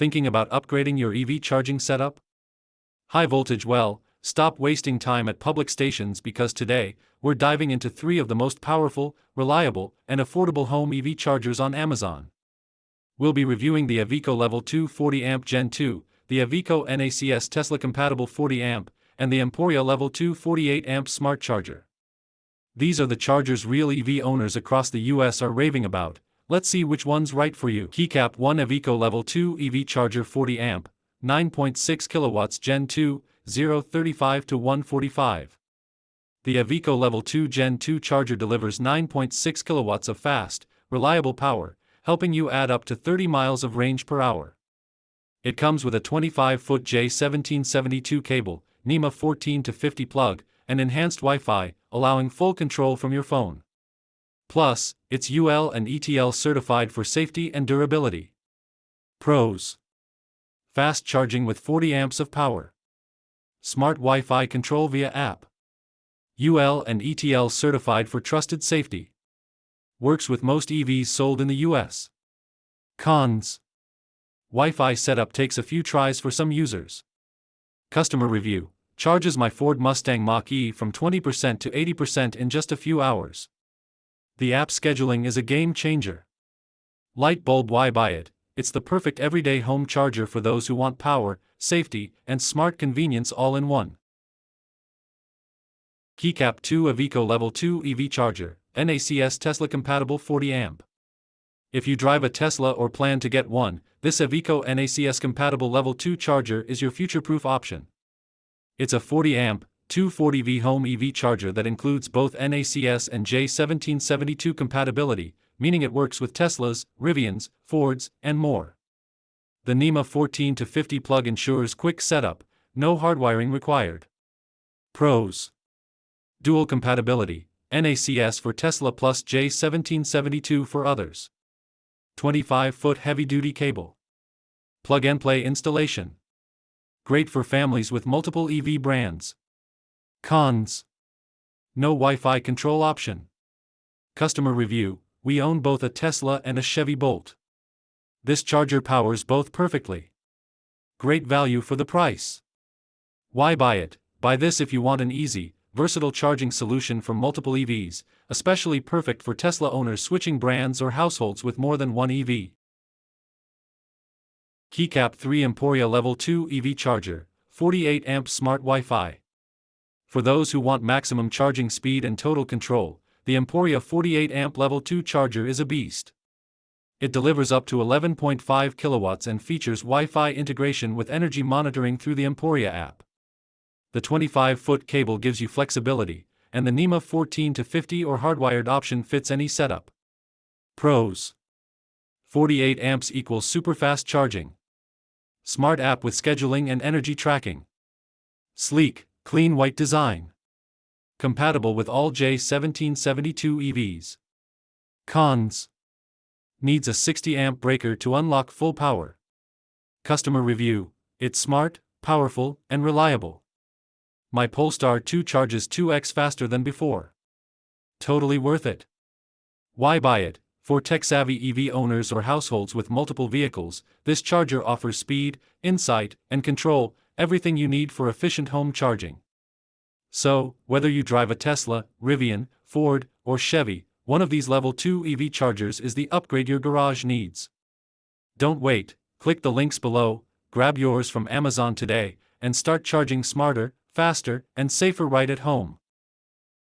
Thinking about upgrading your EV charging setup? High voltage? Well, stop wasting time at public stations because today, we're diving into 3 of the most powerful, reliable, and affordable home EV chargers on Amazon. We'll be reviewing the EVIQO Level 2 40A Gen 2, the EVIQO NACS Tesla Compatible 40A, and the Emporia Level 2 48A Smart Charger. These are the chargers real EV owners across the US are raving about. Let's see which one's right for you. Keycap 1 EVIQO Level 2 EV Charger 40A, 9.6 kilowatts Gen 2, 0-35 to 145. The EVIQO Level 2 Gen 2 charger delivers 9.6 kilowatts of fast, reliable power, helping you add up to 30 miles of range per hour. It comes with a 25-foot J1772 cable, NEMA 14 to 50 plug, and enhanced Wi-Fi, allowing full control from your phone. Plus, it's UL and ETL certified for safety and durability. Pros: fast charging with 40 amps of power. Smart Wi-Fi control via app. UL and ETL certified for trusted safety. Works with most EVs sold in the US. Cons: Wi-Fi setup takes a few tries for some users. Customer review: charges my Ford Mustang Mach-E from 20% to 80% in just a few hours. The app scheduling is a game changer. Light bulb: why buy it? It's the perfect everyday home charger for those who want power, safety, and smart convenience all in one. Keycap 2 EVIQO Level 2 EV Charger, NACS Tesla Compatible 40A. If you drive a Tesla or plan to get one, this EVIQO NACS Compatible Level 2 charger is your future-proof option. It's a 40A, 240V home EV charger that includes both NACS and J1772 compatibility, meaning it works with Teslas, Rivians, Fords, and more. The NEMA 14 to 50 plug ensures quick setup, no hardwiring required. Pros: dual compatibility, NACS for Tesla plus J1772 for others. 25-foot heavy-duty cable. Plug-and-play installation. Great for families with multiple EV brands. Cons: no Wi-Fi control option. Customer review: we own both a Tesla and a Chevy Bolt. This charger powers both perfectly. Great value for the price. Why buy it? Buy this if you want an easy, versatile charging solution for multiple EVs, especially perfect for Tesla owners switching brands or households with more than one EV. Keycap 3 Emporia Level 2 EV Charger, 48A Smart Wi-Fi. For those who want maximum charging speed and total control, the Emporia 48A Level 2 charger is a beast. It delivers up to 11.5 kilowatts and features Wi-Fi integration with energy monitoring through the Emporia app. The 25-foot cable gives you flexibility, and the NEMA 14 to 50 or hardwired option fits any setup. Pros: 48 amps equals super fast charging. Smart app with scheduling and energy tracking. Sleek, clean white design. Compatible with all J1772 EVs. Cons: needs a 60-amp breaker to unlock full power. Customer review: it's smart, powerful, and reliable. My Polestar 2 charges 2x faster than before. Totally worth it. Why buy it? For tech-savvy EV owners or households with multiple vehicles, this charger offers speed, insight, and control, everything you need for efficient home charging. So, whether you drive a Tesla, Rivian, Ford, or Chevy, one of these Level 2 EV chargers is the upgrade your garage needs. Don't wait, click the links below, grab yours from Amazon today, and start charging smarter, faster, and safer right at home.